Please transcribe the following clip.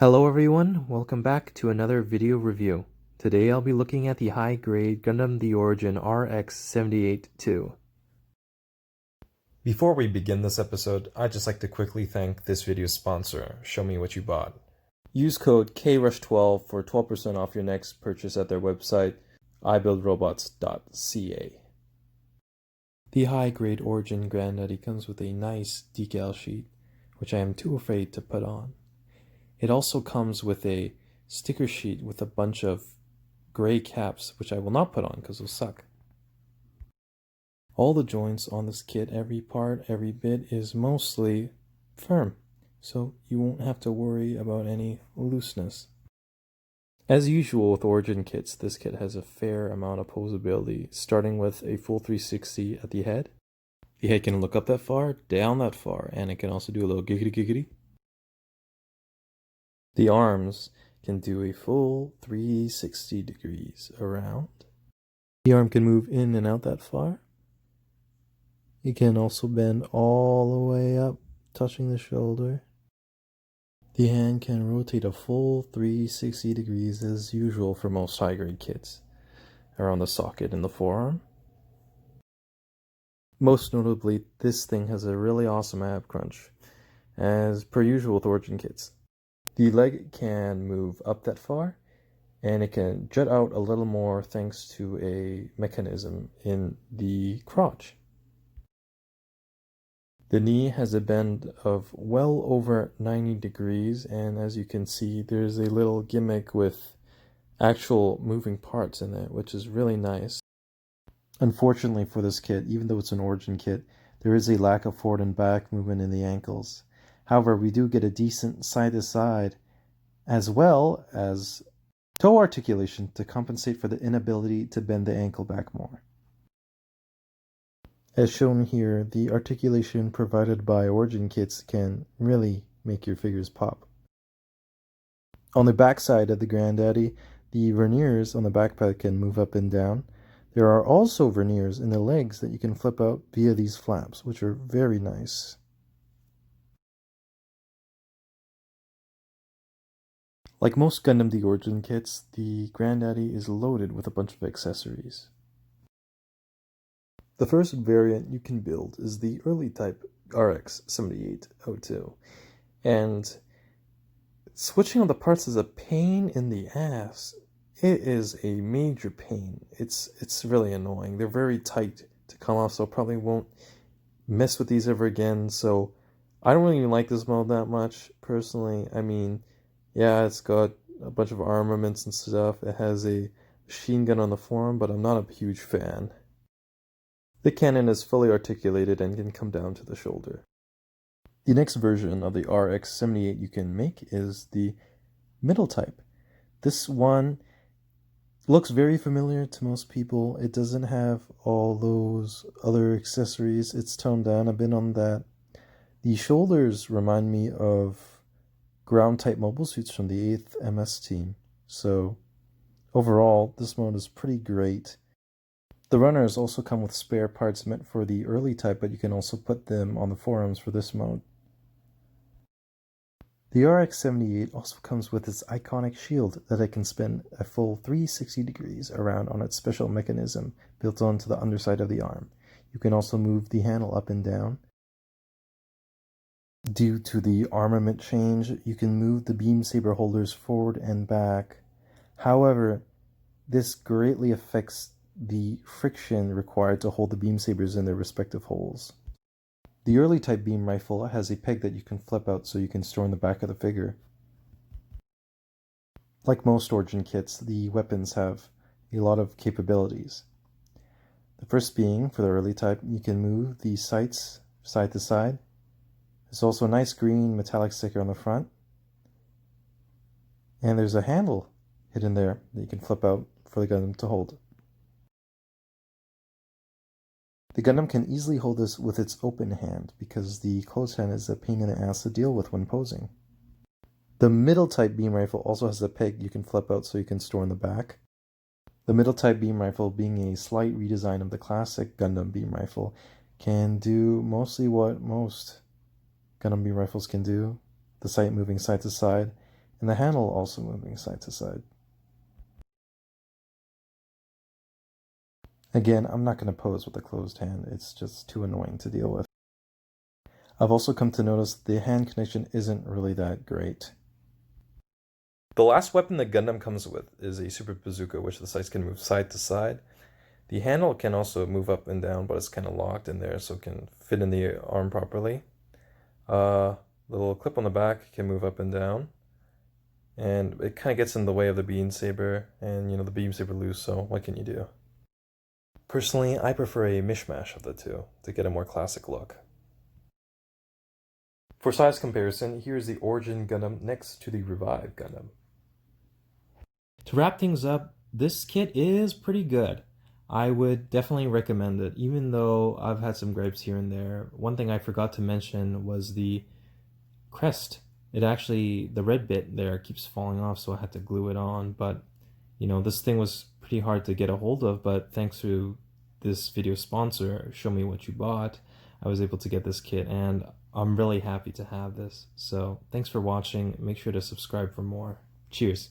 Hello everyone, welcome back to another video review. Today I'll be looking at the high-grade Gundam the Origin RX-78-2. Before we begin this episode, I'd just like to quickly thank this video's sponsor, Show Me What You Bought. Use code KRUSH12 for 12% off your next purchase at their website, ibuildrobots.ca. The high-grade Origin Granddaddy comes with a nice decal sheet, which I am too afraid to put on. It also comes with a sticker sheet with a bunch of gray caps, which I will not put on because they'll suck. All the joints on this kit, every part, every bit is mostly firm, so you won't have to worry about any looseness. As usual with Origin kits, this kit has a fair amount of posability, starting with a full 360 at the head. The head can look up that far, down that far, and it can also do a little giggity giggity. The arms can do a full 360 degrees around. The arm can move in and out that far. It can also bend all the way up, touching the shoulder. The hand can rotate a full 360 degrees as usual for most high-grade kits, around the socket in the forearm. Most notably, this thing has a really awesome ab crunch, as per usual with Origin kits. The leg can move up that far, and it can jut out a little more thanks to a mechanism in the crotch. The knee has a bend of well over 90 degrees, and as you can see, there's a little gimmick with actual moving parts in it, which is really nice. Unfortunately for this kit, even though it's an Origin kit, there is a lack of forward and back movement in the ankles. However, we do get a decent side-to-side, as well as toe articulation to compensate for the inability to bend the ankle back more. As shown here, the articulation provided by Origin kits can really make your figures pop. On the back side of the Granddaddy, the verniers on the backpack can move up and down. There are also verniers in the legs that you can flip out via these flaps, which are very nice. Like most Gundam the Origin kits, the Granddaddy is loaded with a bunch of accessories. The first variant you can build is the early type RX-78-2, and switching on the parts is a pain in the ass. It is a major pain. It's really annoying. They're very tight to come off, so I probably won't mess with these ever again. So I don't really like this mode that much, personally. I mean, yeah, it's got a bunch of armaments and stuff. It has a machine gun on the forearm, but I'm not a huge fan. The cannon is fully articulated and can come down to the shoulder. The next version of the RX-78 you can make is the middle type. This one looks very familiar to most people. It doesn't have all those other accessories. It's toned down a bit on that. The shoulders remind me of ground-type mobile suits from the 8th MS team, so overall, this mode is pretty great. The runners also come with spare parts meant for the early type, but you can also put them on the forearms for this mode. The RX-78 also comes with its iconic shield that it can spin a full 360 degrees around on its special mechanism built onto the underside of the arm. You can also move the handle up and down. Due to the armament change, you can move the beam saber holders forward and back. However, this greatly affects the friction required to hold the beam sabers in their respective holes. The early type beam rifle has a peg that you can flip out so you can store in the back of the figure. Like most Origin kits, the weapons have a lot of capabilities. The first being, for the early type, you can move the sights side to side. There's also a nice green metallic sticker on the front. And there's a handle hidden there that you can flip out for the Gundam to hold. The Gundam can easily hold this with its open hand because the closed hand is a pain in the ass to deal with when posing. The middle type beam rifle also has a peg you can flip out so you can store in the back. The middle type beam rifle, being a slight redesign of the classic Gundam beam rifle, can do mostly what most Gundam beam rifles can do, the sight moving side to side, and the handle also moving side to side. Again, I'm not going to pose with a closed hand, it's just too annoying to deal with. I've also come to notice the hand connection isn't really that great. The last weapon the Gundam comes with is a Super Bazooka, which the sights can move side to side. The handle can also move up and down, but it's kind of locked in there, so it can fit in the arm properly. The little clip on the back can move up and down, and it kind of gets in the way of the beam saber, and the beam saber loose, so what can you do? Personally, I prefer a mishmash of the two to get a more classic look. For size comparison, here's the Origin Gundam next to the Revive Gundam. To wrap things up, this kit is pretty good. I would definitely recommend it, even though I've had some gripes here and there. One thing I forgot to mention was the crest. The red bit there keeps falling off, so I had to glue it on. But, this thing was pretty hard to get a hold of, but thanks to this video sponsor, Show Me What You Bought, I was able to get this kit, and I'm really happy to have this. So, thanks for watching. Make sure to subscribe for more. Cheers!